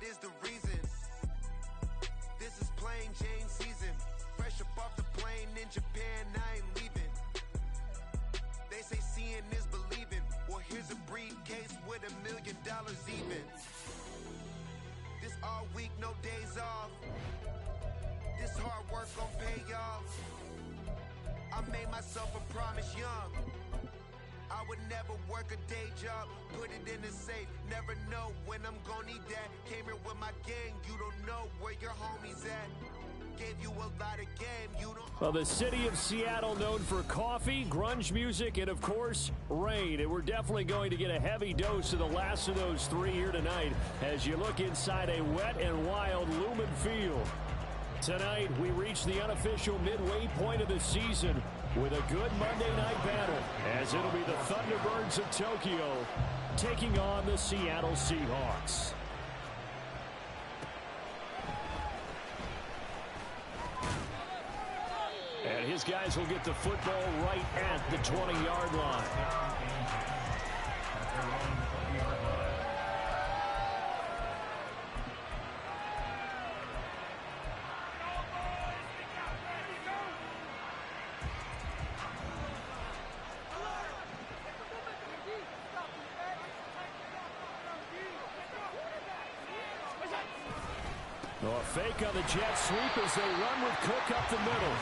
is the reason. This is plain Jane season. Fresh up off the plane in Japan, I ain't leaving. They say seeing is believing. Well, here's a briefcase with $1 million even. This all week, no days off. This hard work gon' pay off. I made myself a promise young. I would never work a day job, put it in the safe, never know when I'm gon' need that. Came here with my gang, you don't know where your homies at. Gave you a lot of game, you don't. Well, the city of Seattle known for coffee, grunge music, and of course, rain. And we're definitely going to get a heavy dose of the last of those three here tonight as you look inside a wet and wild Lumen Field. Tonight, we reach the unofficial midway point of the season with a good Monday night battle, as it'll be the Thunderbirds of Tokyo taking on the Seattle Seahawks. And his guys will get the football right at the 20-yard line. Well, a fake on the jet sweep as they run with Cook up the middle.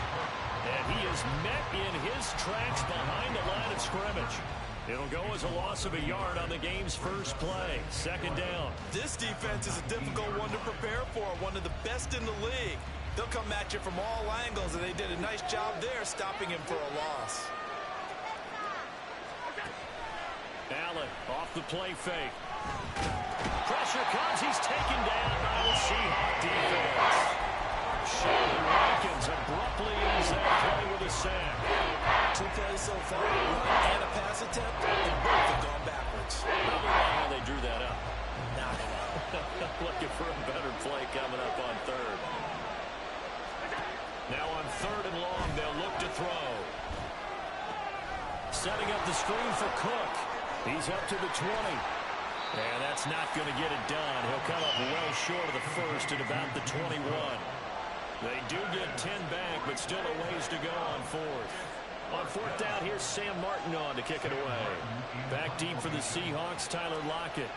And he is met in his tracks behind the line of scrimmage. It'll go as a loss of a yard on the game's first play. Second down. This defense is a difficult one to prepare for, one of the best in the league. They'll come at you from all angles, and they did a nice job there stopping him for a loss. Allen off the play fake. Pressure comes. He's taken down by the Seahawk defense. Sheldon Rankins abruptly ends that play with a sack. Two plays so far, run and a pass attempt, and both have gone backwards. Probably not how they drew that up. Not at all. Looking for a better play coming up on third. Now on third and long, they'll look to throw. Setting up the screen for Cook. He's up to the 20. And that's not going to get it done. He'll come up well short of the first at about the 21. They do get 10 back, but still a ways to go on fourth. On fourth down, here's Sam Martin on to kick it away. Back deep for the Seahawks, Tyler Lockett.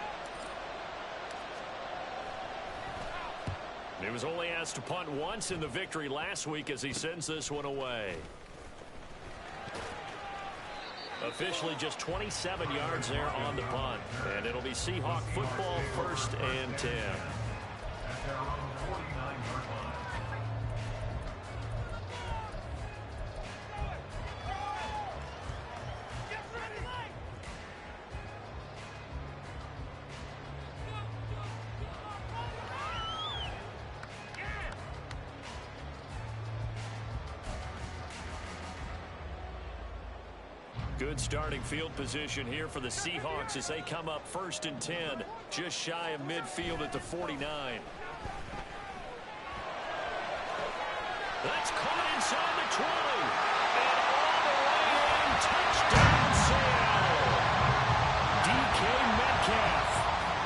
He was only asked to punt once in the victory last week as he sends this one away. Officially just 27 yards there on the punt. And it'll be Seahawk football, 1st and 10. Good starting field position here for the Seahawks as they come up 1st and 10, just shy of midfield at the 49. That's caught inside the 20. And all the way in, touchdown Seattle. DK Metcalf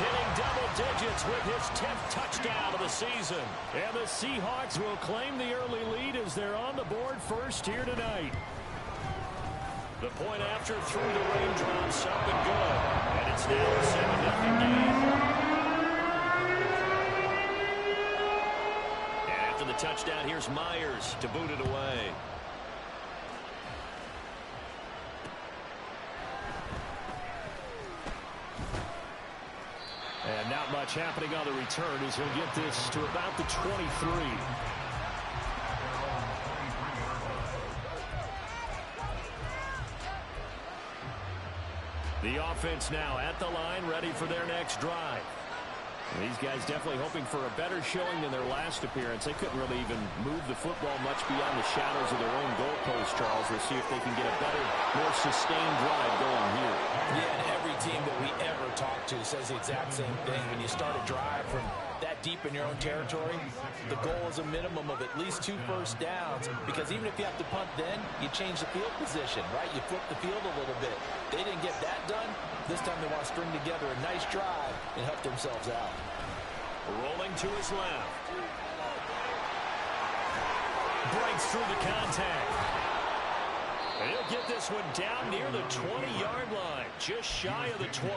hitting double digits with his 10th touchdown of the season. And the Seahawks will claim the early lead as they're on the board first here tonight. The point after through the raindrops up and good. And it's now a 7-0 game. And after the touchdown, here's Myers to boot it away. And not much happening on the return as he'll get this to about the 23. The offense now at the line, ready for their next drive. And these guys definitely hoping for a better showing than their last appearance. They couldn't really even move the football much beyond the shadows of their own goalpost, Charles. We'll see if they can get a better, more sustained drive going here. Yeah, and every team that we ever talk to says the exact same thing. When you start a drive from that deep in your own territory, the goal is a minimum of at least 2 first downs, because even if you have to punt then, you change the field position, right? You flip the field a little bit. They didn't get that done. This time they want to string together a nice drive and help themselves out. Rolling to his left. Breaks through the contact. And he'll get this one down near the 20-yard line, just shy of the 20.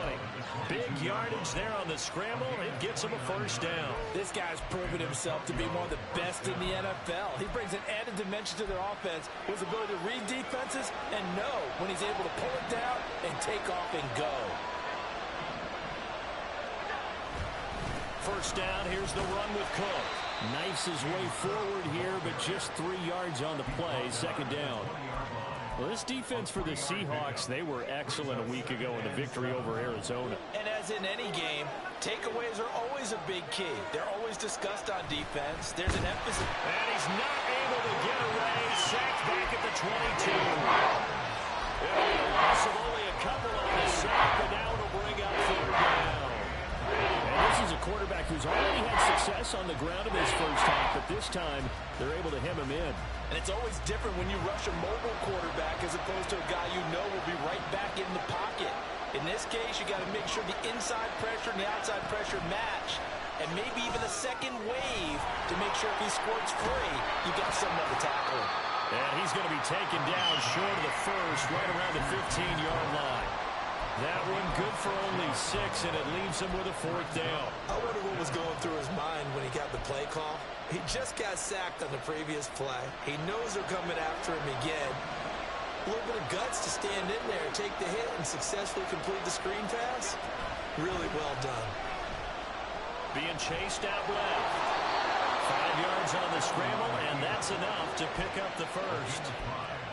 Big yardage there on the scramble, and it gets him a first down. This guy's proven himself to be one of the best in the NFL. He brings an added dimension to their offense with his ability to read defenses and know when he's able to pull it down and take off and go. First down, here's the run with Cook. Knifes his way forward here, but just 3 yards on the play, second down. Well, this defense for the Seahawks, they were excellent a week ago in the victory over Arizona. And as in any game, takeaways are always a big key. They're always discussed on defense. There's an emphasis. And he's not able to get away. Sacked back at the 22. It'll be a loss of only a couple on the sack, but now it'll bring up third down. And this is a quarterback who's already had success on the ground in his first half, but this time they're able to hem him in. And it's always different when you rush a mobile quarterback as opposed to a guy you know will be right back in the pocket. In this case, you got to make sure the inside pressure and the outside pressure match, and maybe even a second wave to make sure if he squirts free, you got someone to tackle him. And he's going to be taken down short of the first, right around the 15-yard line. That one good for only 6, and it leaves him with a fourth down. I wonder what was going through his mind when he got the play call. He just got sacked on the previous play. He knows they're coming after him again. A little bit of guts to stand in there, take the hit, and successfully complete the screen pass. Really well done. Being chased out left. 5 yards on the scramble, and that's enough to pick up the first.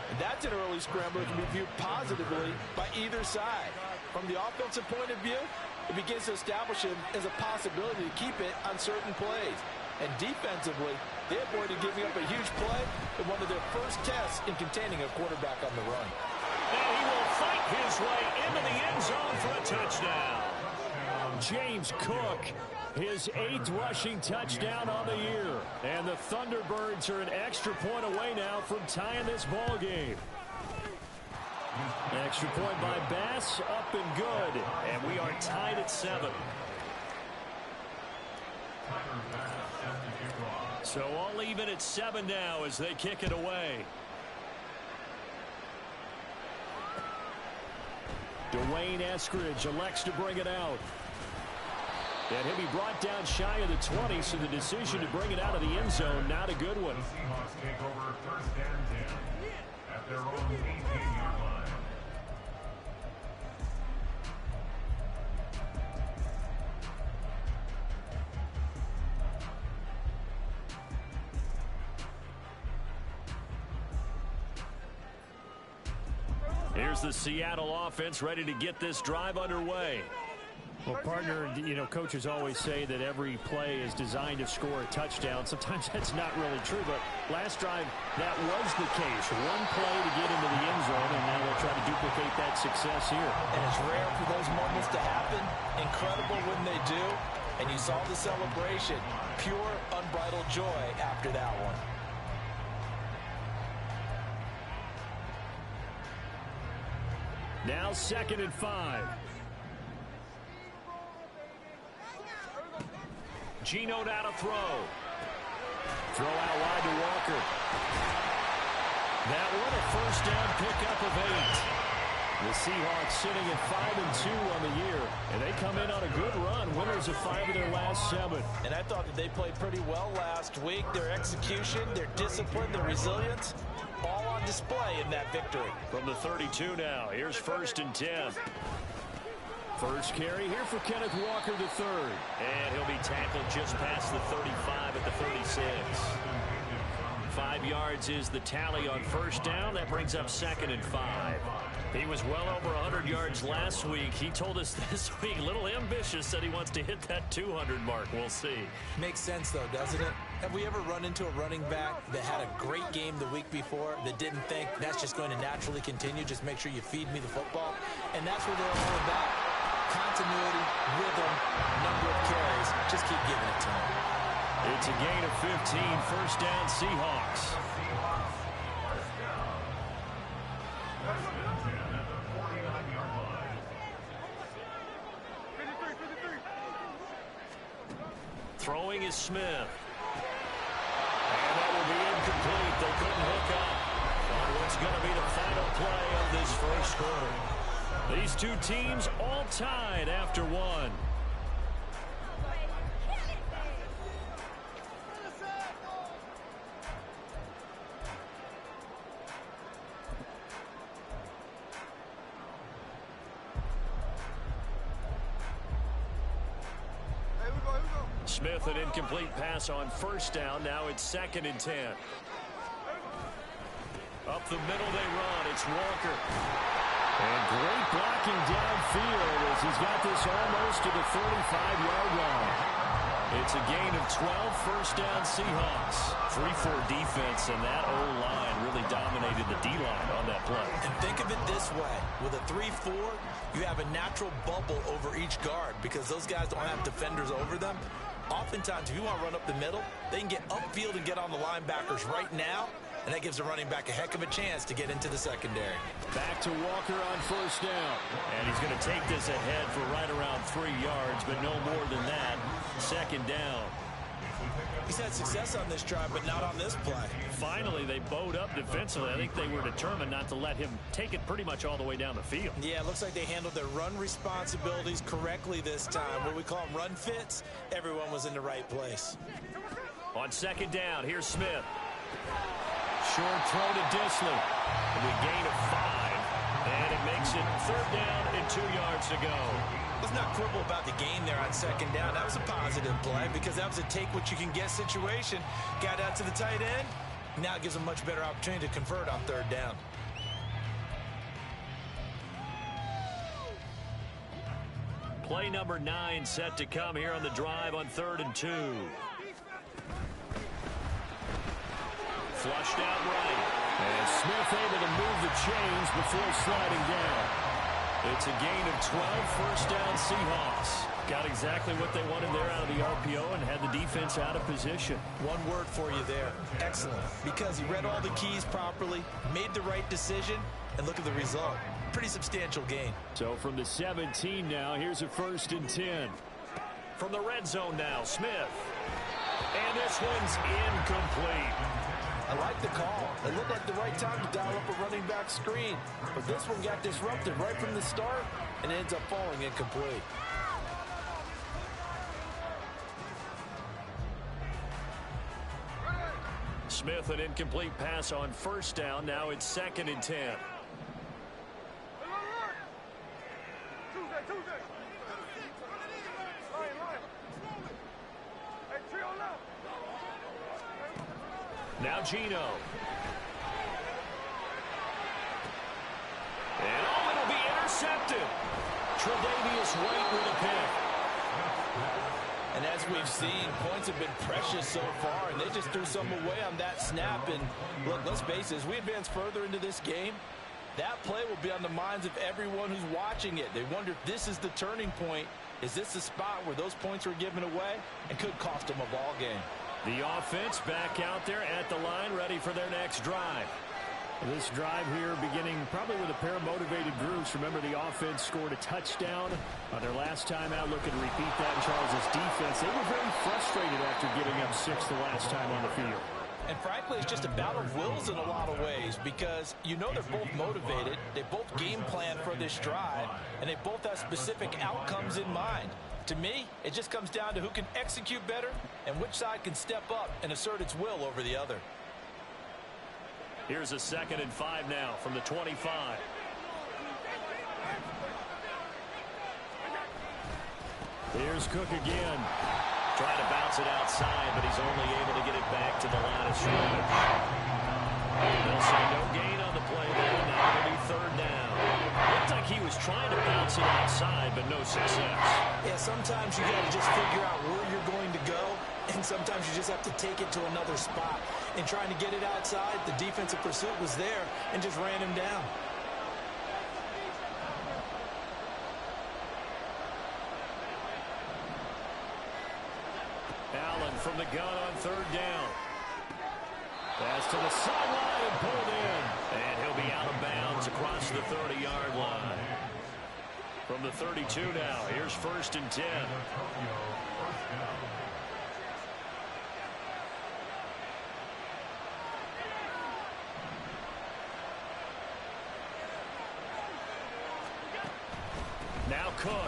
And that's an early scramble that can be viewed positively by either side. From the offensive point of view, it begins to establish him as a possibility to keep it on certain plays. And defensively, they avoided giving up a huge play in one of their first tests in containing a quarterback on the run. And he will fight his way into the end zone for a touchdown. James Cook, his 8th rushing touchdown on the year. And the Thunderbirds are an extra point away now from tying this ball game. Extra point by Bass, up and good. And we are tied at 7. So all even at 7 now as they kick it away. Dwayne Eskridge elects to bring it out. And he'll be brought down shy of the 20, so the decision to bring it out of the end zone, not a good one. Seahawks take over first and 10 at their own 18-yard line. Here's the Seattle offense ready to get this drive underway. Well, partner, you know, coaches always say that every play is designed to score a touchdown. Sometimes that's not really true, but last drive, that was the case. One play to get into the end zone, and now they'll try to duplicate that success here. And it's rare for those moments to happen. Incredible when they do. And you saw the celebration. Pure, unbridled joy after that one. Now 2nd and 5. Geno now to throw. Throw out wide to Walker. That one a first down pickup of 8. The Seahawks sitting at 5-2 on the year, and they come in on a good run, winners of 5 of their last 7. And I thought that they played pretty well last week. Their execution, their discipline, their resilience, all on display in that victory. From the 32 now, here's 1st and 10. First carry here for Kenneth Walker III. And he'll be tackled just past the 35 at the 36. 5 yards is the tally on first down. That brings up 2nd and 5. He was well over 100 yards last week. He told us this week, a little ambitious, said he wants to hit that 200 mark. We'll see. Makes sense, though, doesn't it? Have we ever run into a running back that had a great game the week before that didn't think that's just going to naturally continue? Just make sure you feed me the football. And that's what they're all about. Continuity, rhythm, number of carries. Just keep giving it to him. It's a gain of 15, first down Seahawks. Throwing is Smith. And that will be incomplete. They couldn't hook up on what's going to be the final play of this first quarter. These two teams all tied after one. Smith, an incomplete pass on first down. Now it's 2nd and 10. Up the middle they run. It's Walker. And great blocking downfield as he's got this almost to the 35-yard line. It's a gain of 12, first down Seahawks. 3-4 defense, and that O-line really dominated the D-line on that play. And think of it this way. With a 3-4, you have a natural bubble over each guard because those guys don't have defenders over them. Oftentimes, if you want to run up the middle, they can get upfield and get on the linebackers right now, and that gives the running back a heck of a chance to get into the secondary. Back to Walker on first down. And he's going to take this ahead for right around 3 yards, but no more than that. 2nd down. He's had success on this drive, but not on this play. Finally, they bowed up defensively. I think they were determined not to let him take it pretty much all the way down the field. Yeah, it looks like they handled their run responsibilities correctly this time. What we call them run fits, everyone was in the right place. On 2nd down, here's Smith. Short throw to Disley. We gain a 5, and it makes it 3rd down and 2 yards to go. Let's not quibble about the gain there on 2nd down. That was a positive play because that was a take-what-you-can-get situation. Got out to the tight end. Now it gives them a much better opportunity to convert on 3rd down. Play number 9 set to come here on the drive on 3rd and 2. Flushed out right. And Smith able to move the chains before sliding down. It's a gain of 12, first down Seahawks. Got exactly what they wanted there out of the RPO and had the defense out of position. One word for you there. Excellent. Because he read all the keys properly, made the right decision, and look at the result. Pretty substantial gain. So from the 17 now, here's a 1st and 10. From the red zone now, Smith. And this one's incomplete. I like the call. It looked like the right time to dial up a running back screen. But this one got disrupted right from the start and ends up falling incomplete. Smith, an incomplete pass on first down. Now it's 2nd and 10. Now Gino. And it'll be intercepted. Tre'Davious White with a pick. And as we've seen, points have been precious so far, and they just threw some away on that snap. And look, let's face it, as we advance further into this game, that play will be on the minds of everyone who's watching it. They wonder if this is the turning point. Is this the spot where those points were given away and could cost them a ball game? The offense back out there at the line, ready for their next drive. This drive here beginning probably with a pair of motivated groups. Remember, the offense scored a touchdown on their last time out. Looking to repeat that in Charles' defense. They were very frustrated after giving up 6 the last time on the field. And frankly, it's just a battle of wills in a lot of ways because you know they're both motivated. They both game plan for this drive, and they both have specific outcomes in mind. To me, it just comes down to who can execute better and which side can step up and assert its will over the other. Here's a 2nd and 5 now from the 25. Here's Cook again. Trying to bounce it outside, but he's only able to get it back to the line of scrimmage. They'll say no gain on the play there. Now it'll be 3rd down. Looked like he was trying to bounce it outside, but no success. Yeah, sometimes you got to just figure out where you're going to go, and sometimes you just have to take it to another spot. And trying to get it outside, the defensive pursuit was there and just ran him down. Allen from the gun on 3rd down. Pass to the sideline and pulled in. And he'll be out of bounds across the 30-yard line. From the 32 now, here's 1st and 10.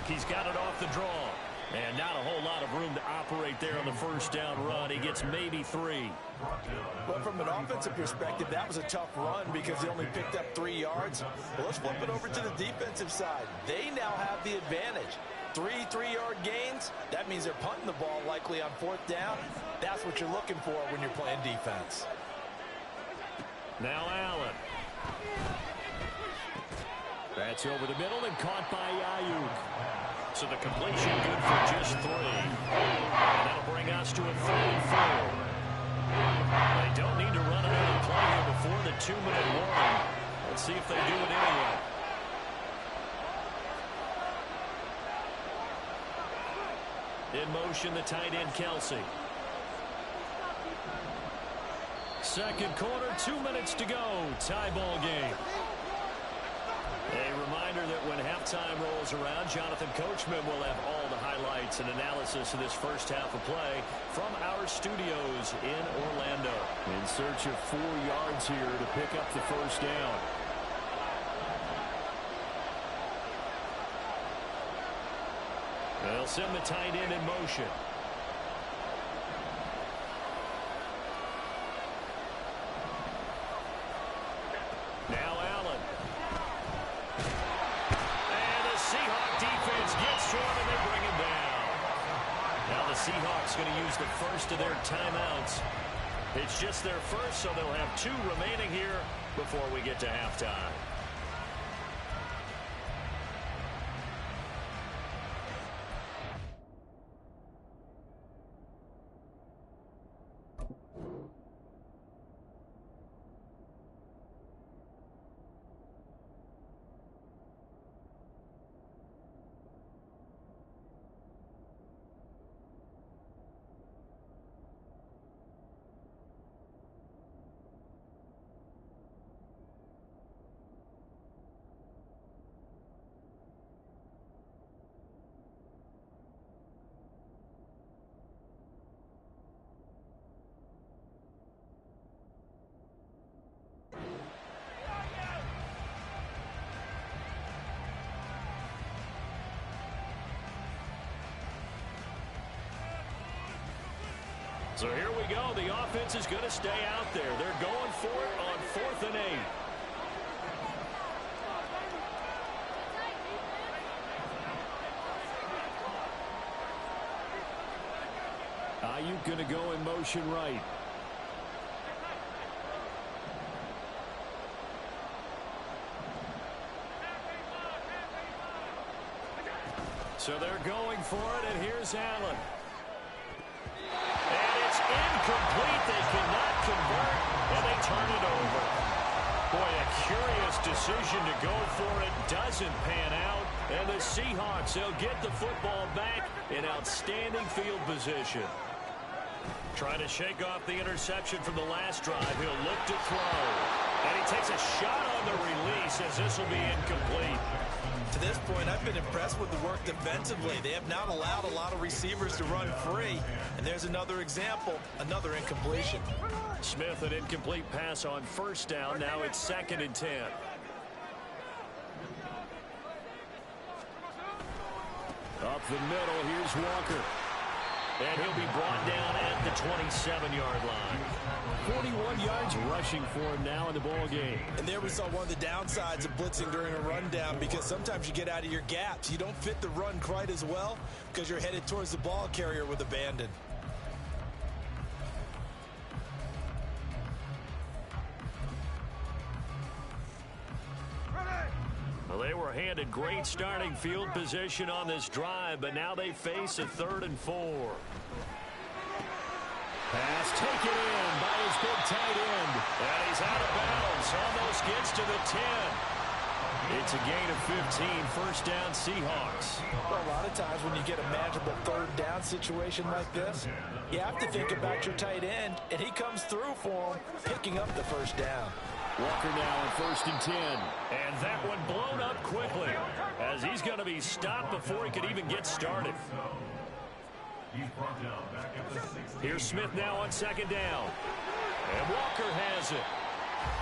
He's got it off the draw. And not a whole lot of room to operate there on the first down run. He gets maybe 3. Well, from an offensive perspective, that was a tough run because he only picked up 3 yards. Well, let's flip it over to the defensive side. They now have the advantage. 3 3-yard gains. That means they're punting the ball likely on 4th down. That's what you're looking for when you're playing defense. Now Allen. That's over the middle and caught by Ayuk. So the completion good for just 3. And that'll bring us to a 3rd and 4. They don't need to run another play here before the 2-minute warning. Let's see if they do it anyway. In motion, the tight end, Kelsey. Second quarter, 2 minutes to go. Tie ball game. A reminder that when halftime rolls around, Jonathan Coachman will have all the highlights and analysis of this first half of play from our studios in Orlando. In search of 4 yards here to pick up the first down. They'll send the tight end in motion. Now Allen. And the Seahawk defense gets to him and they bring him down. Now the Seahawks going to use the first of their timeouts. It's just their first, so they'll have 2 remaining here before we get to halftime. So here we go. The offense is going to stay out there. They're going for it on 4th and 8. Ayuk going to go in motion right. So they're going for it, and here's Allen. Incomplete. They cannot convert, and they turn it over. Boy, a curious decision to go for it. Doesn't pan out. And the Seahawks, they'll get the football back in outstanding field position. Trying to shake off the interception from the last drive. He'll look to throw. And he takes a shot on the release as this will be incomplete. To this point, I've been impressed with the work defensively. They have not allowed a lot of receivers to run free. And there's another example, another incompletion. Smith, an incomplete pass on first down. Now it's 2nd and 10. Up the middle, here's Walker. And he'll be brought down at the 27-yard line. 41 yards rushing for him now in the ball game. And there we saw one of the downsides of blitzing during a rundown, because sometimes you get out of your gaps. You don't fit the run quite as well because you're headed towards the ball carrier with abandon. Well, they were handed great starting field position on this drive, but now they face a 3rd and 4. Pass taken in by his big tight end. And he's out of bounds. Almost gets to the 10. It's a gain of 15. First down, Seahawks. Well, a lot of times when you get a manageable 3rd down situation like this, you have to think about your tight end, and he comes through for him, picking up the first down. Walker now on 1st and 10. And that one blown up quickly as he's going to be stopped before he could even get started. Here's Smith now on 2nd down. And Walker has it.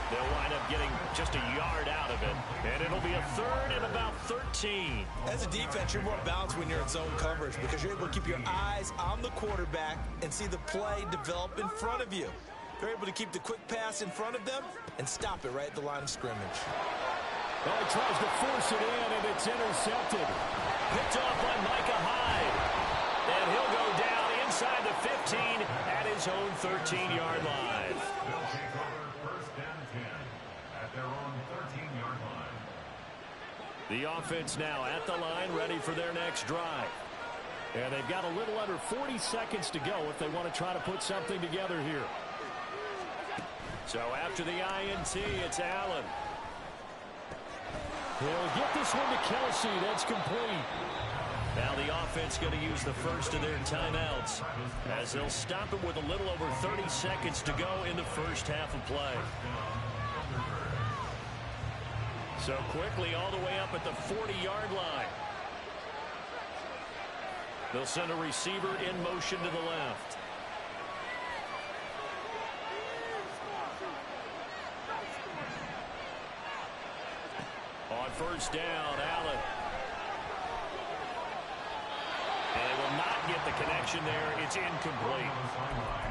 They'll wind up getting just a yard out of it, and it'll be a 3rd and about 13. As a defense, you're more balanced when you're in zone coverage because you're able to keep your eyes on the quarterback and see the play develop in front of you. They're able to keep the quick pass in front of them and stop it right at the line of scrimmage. Well, he tries to force it in, and it's intercepted. Picked off by Micah Hyde. And he'll go down inside the 15 at his own 13-yard line. They'll take over 1st and 10 at their own 13-yard line. The offense now at the line, ready for their next drive. And they've got a little under 40 seconds to go if they want to try to put something together here. So after the INT, it's Allen. He'll get this one to Kelsey. That's complete. Now the offense going to use the first of their timeouts as they'll stop it with a little over 30 seconds to go in the first half of play. So quickly all the way up at the 40-yard line. They'll send a receiver in motion to the left. On first down, Allen. And they will not get the connection there. It's incomplete.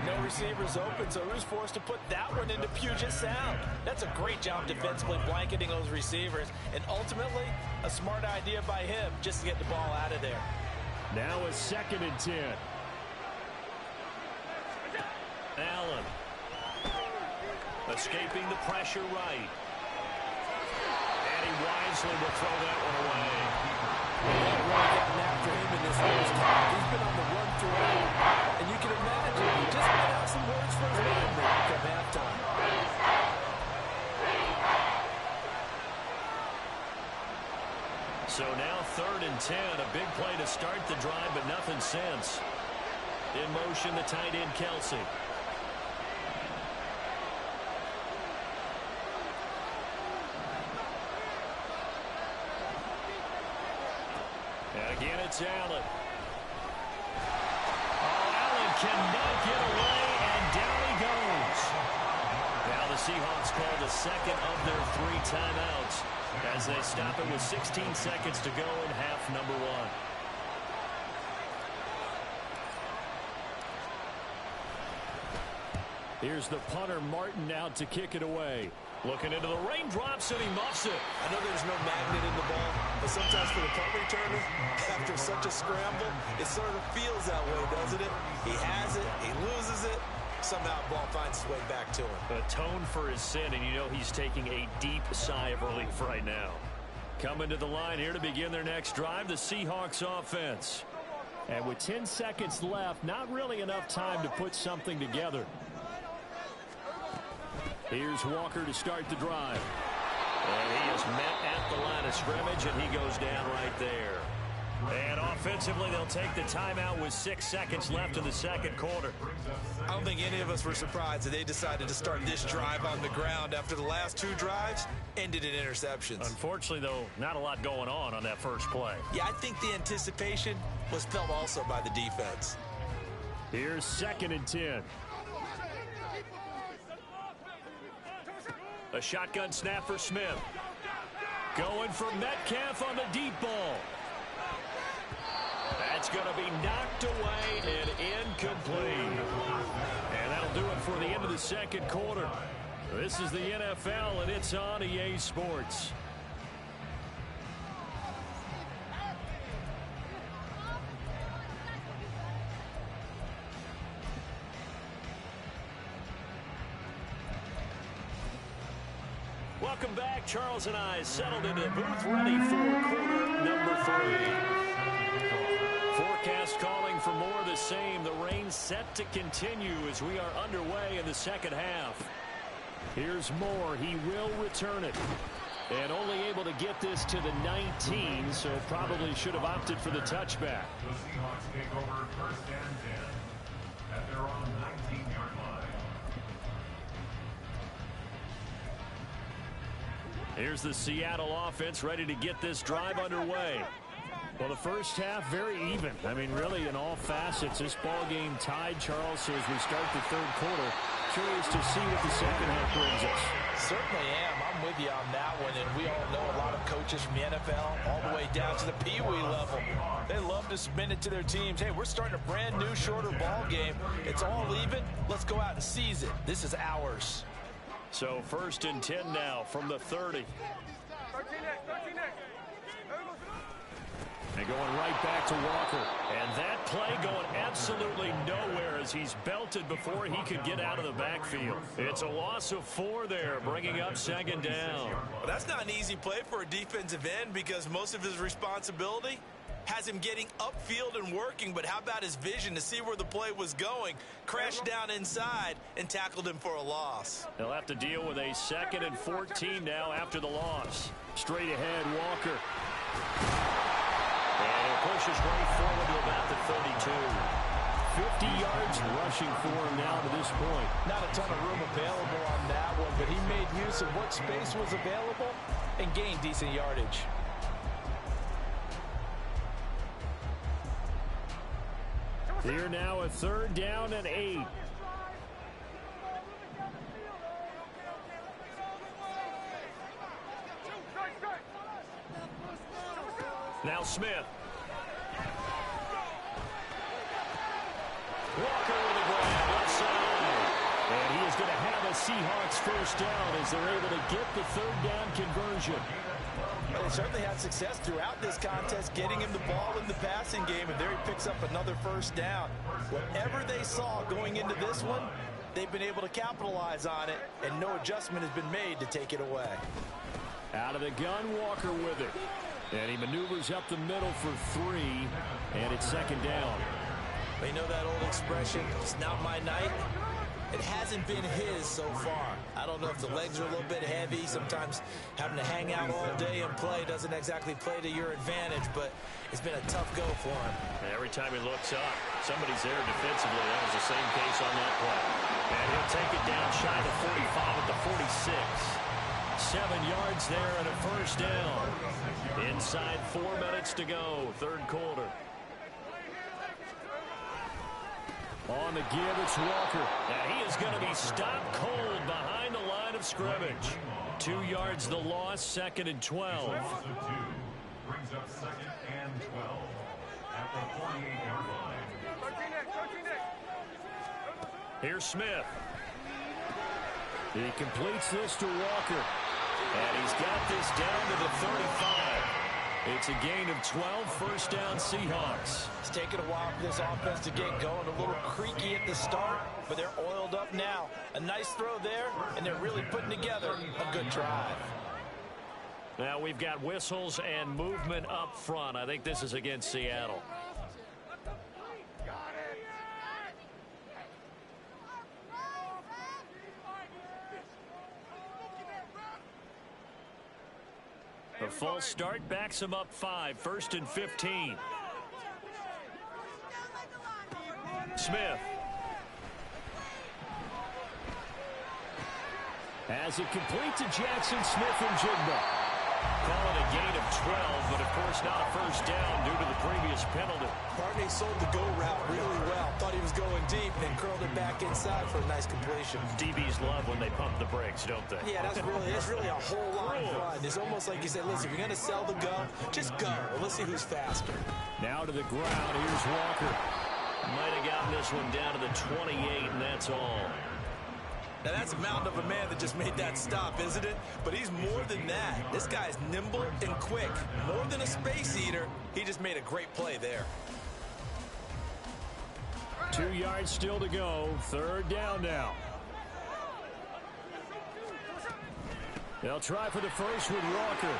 No receivers open, so Rue's forced to put that one into Puget Sound. That's a great job defensively blanketing those receivers, and ultimately a smart idea by him just to get the ball out of there. Now a 2nd and 10. Allen. Escaping the pressure right. And he wisely will throw that one away. They've really gotten after him in this first half. He's been on the run throughout, and you can imagine he just let out some words for his man come halftime. So now 3rd and 10, a big play to start the drive, but nothing since. In motion, the tight end, Kelsey. And again, it's Allen. Oh, Allen cannot get away, and down he goes. Now the Seahawks call the 2nd of their 3 timeouts as they stop it with 16 seconds to go in half number 1. Here's the punter, Martin, out to kick it away. Looking into the raindrops, and he muffs it. I know there's no magnet in the ball, but sometimes for the punt returner, after such a scramble, it sort of feels that way, doesn't it? He has it, he loses it, somehow the ball finds its way back to him. Atone for his sin, and you know he's taking a deep sigh of relief right now. Coming to the line here to begin their next drive, the Seahawks offense. And with 10 seconds left, not really enough time to put something together. Here's Walker to start the drive. And he is met at the line of scrimmage, and he goes down right there. And offensively, they'll take the timeout with 6 seconds left in the 2nd quarter. I don't think any of us were surprised that they decided to start this drive on the ground after the last 2 drives ended in interceptions. Unfortunately, though, not a lot going on that first play. Yeah, I think the anticipation was felt also by the defense. Here's 2nd and 10. A shotgun snap for Smith. Going for Metcalf on the deep ball. That's going to be knocked away and incomplete. And that'll do it for the end of the 2nd quarter. This is the NFL, and it's on EA Sports. Welcome back. Charles and I settled into the booth, ready for quarter number 3. Forecast calling for more of the same. The rain set to continue as we are underway in the 2nd half. Here's Moore. He will return it. And only able to get this to the 19, so probably should have opted for the touchback. The Seahawks take over 1st and 10 at their own 19-yard line. Here's the Seattle offense ready to get this drive underway. Well, the first half, very even. I mean, really, in all facets, this ball game tied, Charles. So as we start the third quarter, curious to see what the second half brings us. Certainly am. I'm with you on that one. And we all know a lot of coaches from the NFL all the way down to the Pee Wee level. They love to spin it to their teams. Hey, we're starting a brand new, shorter ball game. It's all even. Let's go out and seize it. This is ours. So 1st and 10 now from the 30. And going right back to Walker. And that play going absolutely nowhere as he's belted before he could get out of the backfield. It's a loss of 4 there, bringing up 2nd down. Well, that's not an easy play for a defensive end because most of his responsibility has him getting upfield and working, but how about his vision to see where the play was going? Crashed down inside and tackled him for a loss. They'll have to deal with a 2nd and 14 now after the loss. Straight ahead, Walker. And it pushes right forward to about the 32. 50 yards rushing for him now to this point. Not a ton of room available on that one, but he made use of what space was available and gained decent yardage. Here now a 3rd down and 8. Now Smith. Walker with a grab outside. And he is going to have a Seahawks 1st down as they're able to get the 3rd down conversion. But they certainly had success throughout this contest, getting him the ball in the passing game, and there he picks up another 1st down. Whatever they saw going into this one, they've been able to capitalize on it, and no adjustment has been made to take it away. Out of the gun, Walker with it. And he maneuvers up the middle for 3, and it's 2nd down. You know that old expression, it's not my night? It hasn't been his so far. I don't know if the legs are a little bit heavy. Sometimes having to hang out all day and play doesn't exactly play to your advantage, but it's been a tough go for him. Every time he looks up, somebody's there defensively. That was the same case on that play. And he'll take it down shy of the 45 at the 46. 7 yards there and a 1st down. Inside 4 minutes to go, 3rd quarter. On the give, it's Walker. And he is going to be stopped cold behind the line of scrimmage. 2 yards the loss, 2nd and 12. Brings up 2nd and 12 at the 48-yard line. Here's Smith. He completes this to Walker. And he's got this down to the 35. It's a gain of 12, 1st down Seahawks. It's taken a while for this offense to get going. A little creaky at the start, but they're oiled up now. A nice throw there, and they're really putting together a good drive. Now we've got whistles and movement up front. I think this is against Seattle. The false start backs him up 5, 1st and 15. Smith. As it complete to Jackson Smith and Jigba. Call it a gain of 12, but of course not a 1st down due to the previous penalty. Barney sold the go route really well. Thought he was going deep and then curled it back inside for a nice completion. DBs love when they pump the brakes, don't they? Yeah, that's really a whole lot of fun. It's almost like you said, listen, if you're going to sell the go, just go. Let's see who's faster. Now to the ground. Here's Walker. Might have gotten this one down to the 28, and that's all. Now, that's a mountain of a man that just made that stop, isn't it? But he's more than that. This guy's nimble and quick. More than a space eater, he just made a great play there. 2 yards still to go. 3rd down now. They'll try for the first with Walker.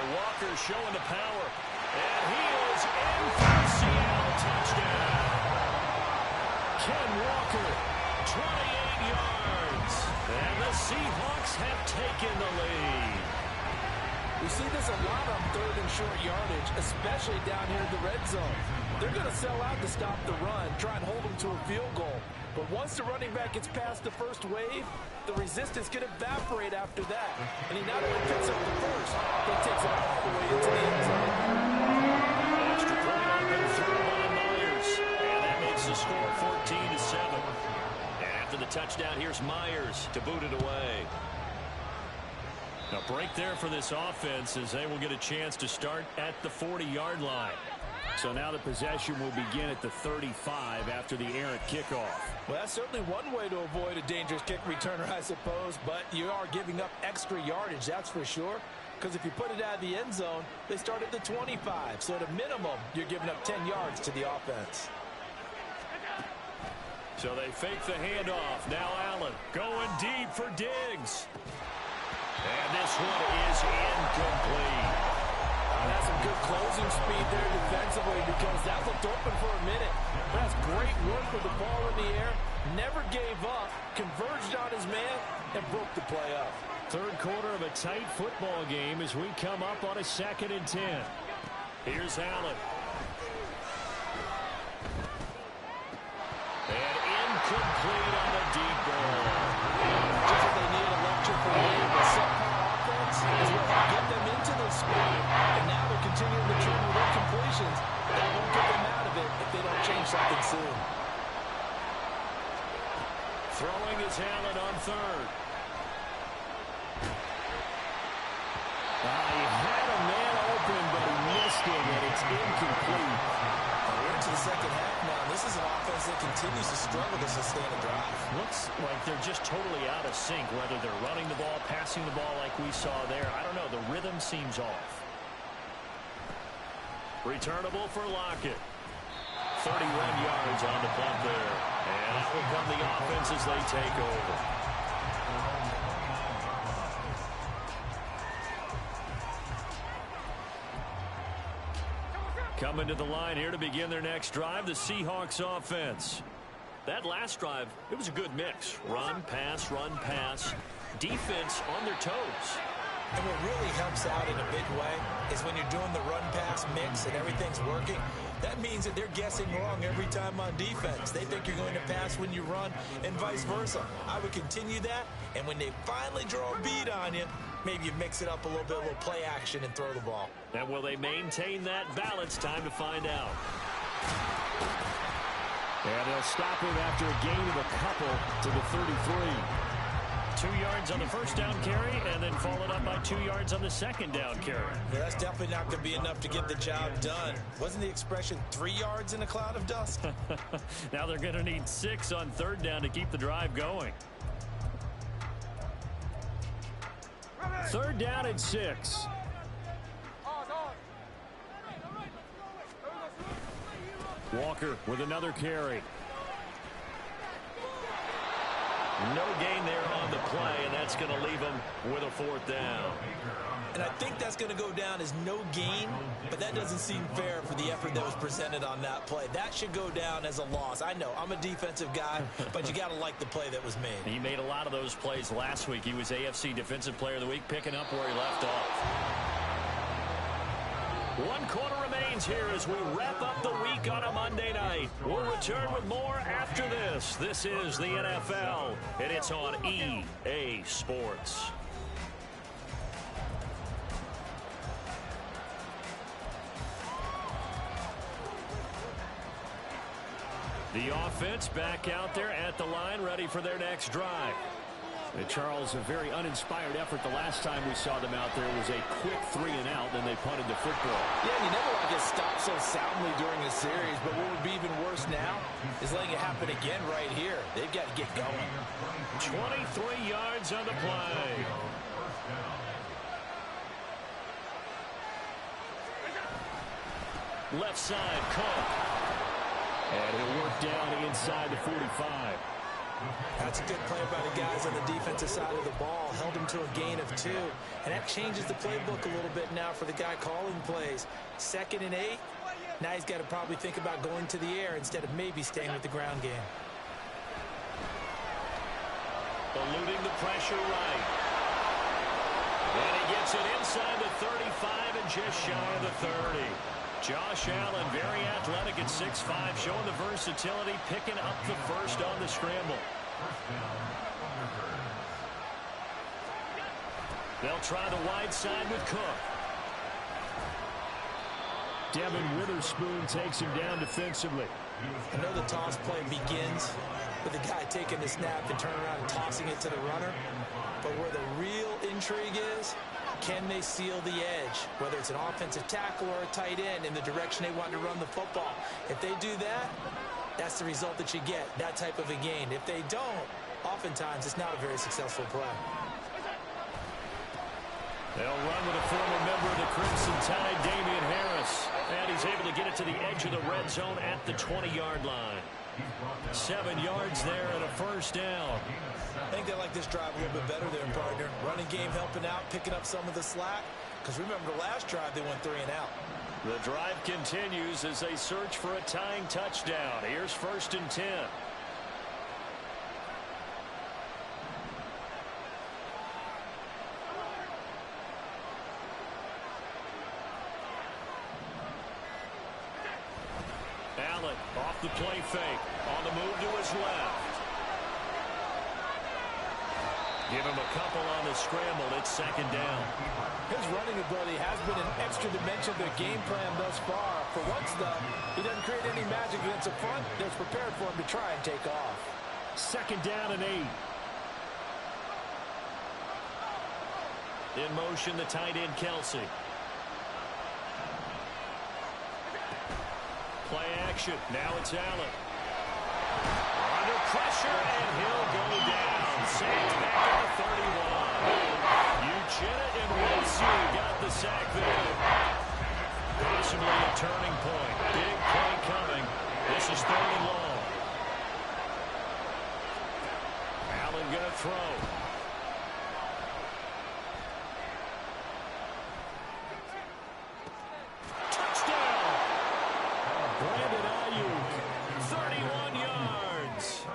Walker showing the power. And he is in for a Seattle touchdown. Ken Walker, 28 yards. And the Seahawks have taken the lead. We see this a lot on third and short yardage, especially down here in the red zone. They're going to sell out to stop the run, try and hold them to a field goal. But once the running back gets past the first wave, the resistance can evaporate after that. And he not only picks up the first, but takes it all the way into the end zone. Extra point up and through by Myers. And that makes the score 14-7. And after the touchdown, here's Myers to boot it away. A break there for this offense as they will get a chance to start at the 40-yard line. So now the possession will begin at the 35 after the errant kickoff. Well, that's certainly one way to avoid a dangerous kick returner, I suppose, but you are giving up extra yardage, that's for sure. Because if you put it out of the end zone, they start at the 25. So at a minimum, you're giving up 10 yards to the offense. So they fake the handoff. Now Allen going deep for Diggs. And this one is incomplete. That's some good closing speed there defensively because that looked open for a minute. That's great work with the ball in the air. Never gave up, converged on his man, and broke the play up. Third quarter of a tight football game as we come up on a 2nd and 10. Here's Allen. And incomplete on a deep ball. Just what they need a lecture for a subpar offense is what will get them into this spot. And now they're continuing the trend with incompletions. That won't get them out of it if they don't change something soon. Throwing is Allen on third. He had a man open, but he missed him, and it's incomplete. We're into the second half now. This is an offense that continues to struggle to sustain a drive. Looks like they're just totally out of sync, whether they're running the ball, passing the ball like we saw there. I don't know. The rhythm seems off. Returnable for Lockett. 31 yards on the punt there. And out will come the offense as they take over. Coming to the line here to begin their next drive, the Seahawks offense. That last drive, it was a good mix. Run, pass, defense on their toes. And what really helps out in a big way is when you're doing the run-pass mix and everything's working, that means that they're guessing wrong every time on defense. They think you're going to pass when you run and vice versa. I would continue that, and when they finally draw a bead on you, maybe you mix it up a little bit, a little play action, and throw the ball. And will they maintain that balance? Time to find out. And they'll stop him after a gain of a couple to the 33. 2 yards on the first down carry, and then followed up by 2 yards on the second down carry. Yeah, that's definitely not going to be enough to get the job done. Wasn't the expression 3 yards in a cloud of dust? Now they're going to need 6 on third down to keep the drive going. Third down and 6. Walker with another carry. No gain there on the play, and that's going to leave them with a 4th down. And I think that's going to go down as no gain, but that doesn't seem fair for the effort that was presented on that play. That should go down as a loss. I know, I'm a defensive guy, but you got to like the play that was made. He made a lot of those plays last week. He was AFC Defensive Player of the Week, picking up where he left off. 1 quarter remains here as we wrap up the week on a Monday night. We'll return with more after this. This is the NFL, and it's on EA Sports. The offense back out there at the line, ready for their next drive. And Charles, a very uninspired effort the last time we saw them out there was a quick 3 and out, then they punted the football. Yeah, you never want to get stopped so soundly during a series, but what would be even worse now is letting it happen again right here. They've got to get going. 23 yards on the play. Left side, Cook. And he'll work down inside the 45. That's a good play by the guys on the defensive side of the ball. Held him to a gain of 2. And that changes the playbook a little bit now for the guy calling plays. 2nd and 8. Now he's got to probably think about going to the air instead of maybe staying with the ground game. Eluding the pressure right. And he gets it inside the 35 and just shy of the 30. Josh Allen, very athletic at 6'5", showing the versatility, picking up the first on the scramble. They'll try the wide side with Cook. Devin Witherspoon takes him down defensively. I know the toss play begins with the guy taking the snap and turning around and tossing it to the runner. But where the real intrigue is, can they seal the edge? Whether it's an offensive tackle or a tight end in the direction they want to run the football. If they do that, that's the result that you get, that type of a gain. If they don't, oftentimes it's not a very successful play. They'll run with a former member of the Crimson Tide, Damian Harris. And he's able to get it to the edge of the red zone at the 20-yard line. 7 yards there and a first down. I think they like this drive a little bit better there, partner. Running game helping out, picking up some of the slack. Because remember, the last drive they went 3 and out. The drive continues as they search for a tying touchdown. Here's 1st and 10. Allen off the play fake. On the move to his left. Give him a couple on the scramble. It's 2nd down. His running ability has been an extra dimension of their game plan thus far. For once, though, he doesn't create any magic against the front. They're prepared for him to try and take off. 2nd down and 8. In motion, the tight end, Kelsey. Play action. Now it's Allen. Under pressure, and he'll go down. Sacked back at the 31. Uchenna and Wilson got the sack there. Possibly a turning point. Big play coming. This is 3rd and long. Allen going to throw.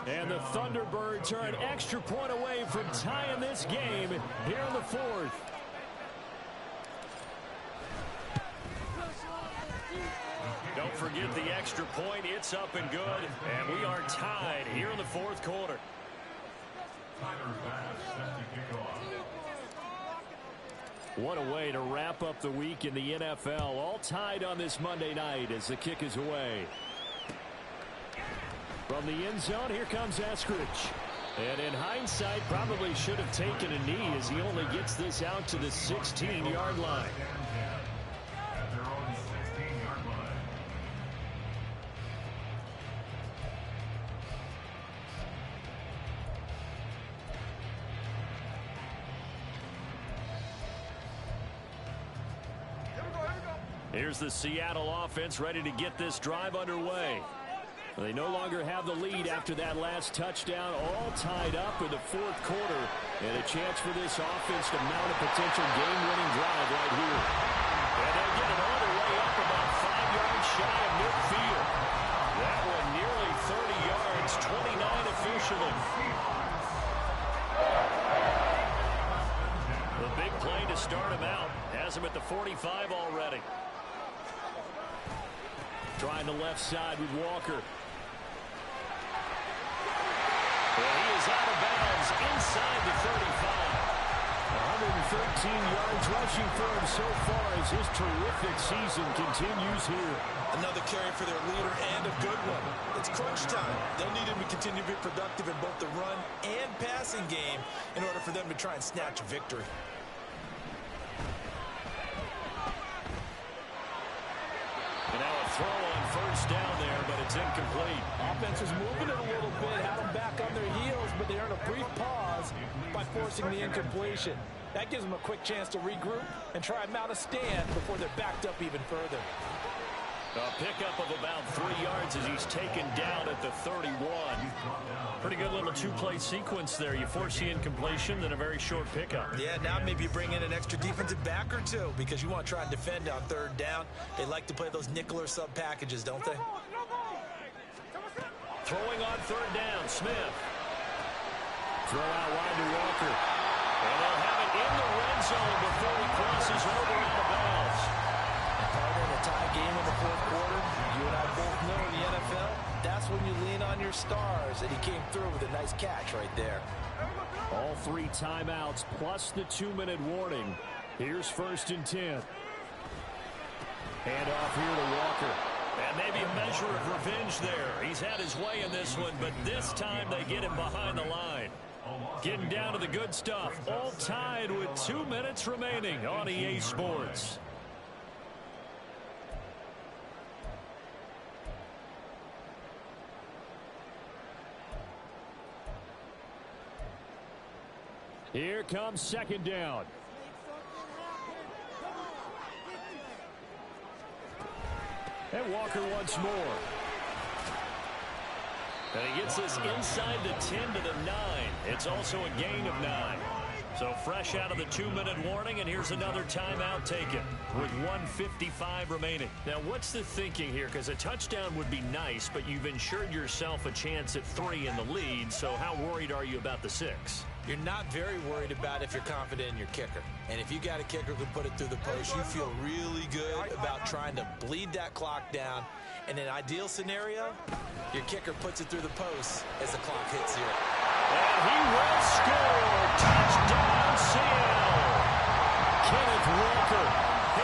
And the Thunderbirds are an extra point away from tying this game here in the 4th. Don't forget the extra point. It's up and good. And we are tied here in the 4th quarter. What a way to wrap up the week in the NFL. All tied on this Monday night as the kick is away. From the end zone, here comes Eskridge. And in hindsight, probably should have taken a knee as he only gets this out to the 16-yard line. Here's the Seattle offense ready to get this drive underway. They no longer have the lead after that last touchdown, all tied up in the 4th quarter, and a chance for this offense to mount a potential game-winning drive right here. And they'll get it all the way up about 5 yards shy of midfield. That one nearly 30 yards, 29 officially. The big play to start him out. Has him at the 45 already. Trying the left side with Walker. Well, he is out of bounds inside the 35. 113 yards rushing for him so far as his terrific season continues here. Another carry for their leader and a good one. It's crunch time. They'll need him to continue to be productive in both the run and passing game in order for them to try and snatch a victory. And now a throw on 1st down there, but it's incomplete. Offense was moving it a little bit, had them back on their heels, but they earned a brief pause by forcing the incompletion. That gives them a quick chance to regroup and try and mount a stand before they're backed up even further. A pickup of about 3 yards as he's taken down at the 31. Pretty good little 2-play sequence there. You force the incompletion, then a very short pickup. Yeah, now maybe you bring in an extra defensive back or two because you want to try and defend on 3rd down. They like to play those nickel or sub packages, don't they? Throwing on 3rd down, Smith. Throw out wide to Walker. And they'll have it in the red zone before he crosses over out of bounds. In a tie game in the fourth quarter, you and I both know in the NFL, that's when you lean on your stars, and he came through with a nice catch right there. All 3 timeouts plus the 2-minute warning. Here's 1st and 10. Hand off here to Walker. And maybe a measure of revenge there. He's had his way in this one, but this time they get him behind the line. Getting down to the good stuff. All tied with 2 minutes remaining on EA Sports. Here comes 2nd down. And Walker once more. And he gets this inside the 10 to the 9. It's also a gain of 9. So fresh out of the 2-minute warning, and here's another timeout taken with 1:55 remaining. Now, what's the thinking here? Because a touchdown would be nice, but you've ensured yourself a chance at 3 in the lead, so how worried are you about the 6? You're not very worried about if you're confident in your kicker. And if you got a kicker who put it through the post, you feel really good about trying to bleed that clock down. In an ideal scenario, your kicker puts it through the post as the clock hits 0. And he will score. Touchdown, Seattle. Kenneth Walker,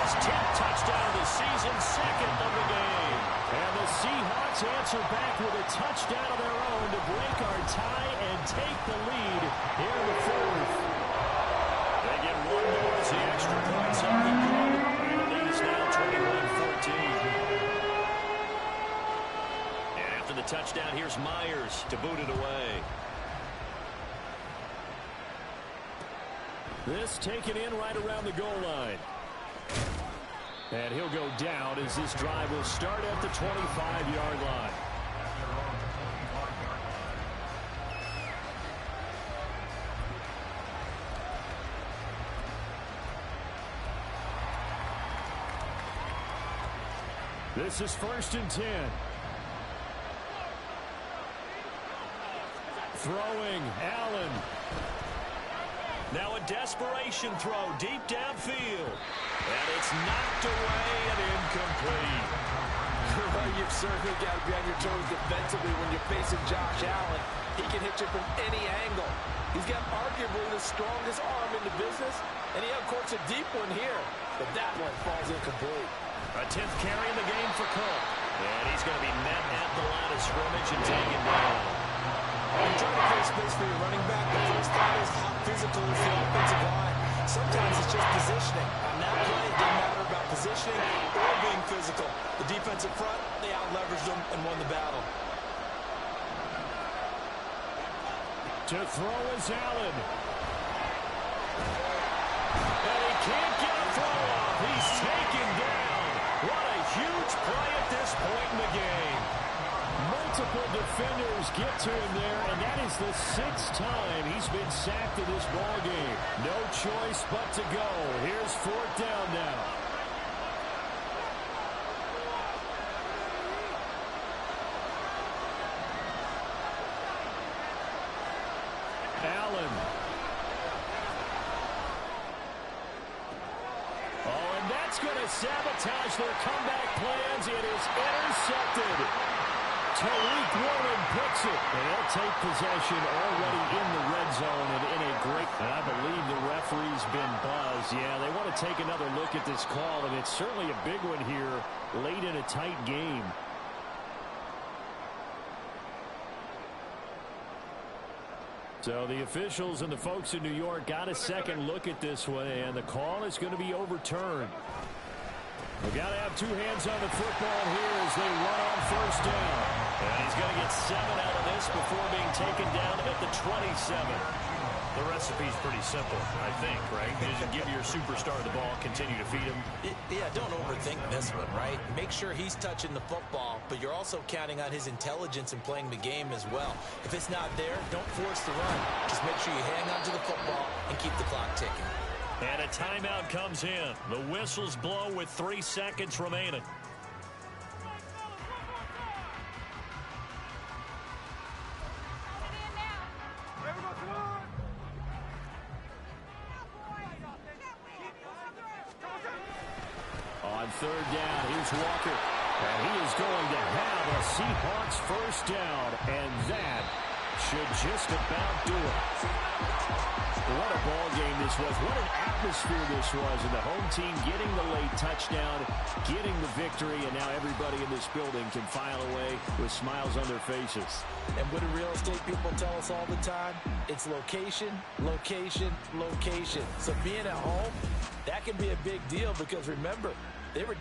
his 10th touchdown of the season, 2nd of the game. And the Seahawks answer back with a touchdown of their own to break our tie and take the lead here in the 4th. They get 1 more as the extra points up and good. And the lead is now 21-14. And after the touchdown, here's Myers to boot it away. This taken in right around the goal line. And he'll go down as this drive will start at the 25-yard line. This is 1st and 10. Throwing, Allen. Now a desperation throw deep downfield. And it's knocked away and incomplete. You've certainly got to be on your toes defensively when you're facing Josh Allen. He can hit you from any angle. He's got arguably the strongest arm in the business, and he outcourts a deep one here. But that one falls incomplete. A 10th carry in the game for Cook. And he's going to be met at the line of scrimmage and taken down. When you're trying to create space for your running back, the first thought is how physical is the offensive line. Sometimes it's just positioning. On that play, it didn't matter about positioning or being physical. The defensive front, they out-leveraged them and won the battle. To throw is Allen. And he can't get a throw off. He's taken down. What a huge play at this point in the game. Multiple defenders get to him there, and that is the 6th time he's been sacked in this ball game. No choice but to go. Here's 4th down now. Allen. Oh, and that's going to sabotage their comeback plans. It is intercepted. Tariq Woolen picks it, and they'll take possession already in the red zone and in a great... And I believe the referee's been buzzed. Yeah, they want to take another look at this call, and it's certainly a big one here late in a tight game. So the officials and the folks in New York got a second look at this one, and the call is going to be overturned. We've got to have 2 hands on the football here as they run on 1st down. And he's going to get 7 out of this before being taken down at the 27. The recipe's pretty simple, I think, right? You just give your superstar the ball, continue to feed him. Yeah, don't overthink this one, right? Make sure he's touching the football, but you're also counting on his intelligence in playing the game as well. If it's not there, don't force the run. Just make sure you hang on to the football and keep the clock ticking. And a timeout comes in. The whistles blow with 3 seconds remaining. third down. Here's Walker. And he is going to have a Seahawks first down. And that should just about do it. What a ball game this was. What an atmosphere this was. And the home team getting the late touchdown, getting the victory, and now everybody in this building can file away with smiles on their faces. And what do real estate people tell us all the time? It's location, location, location. So being at home, that can be a big deal because remember, they were down.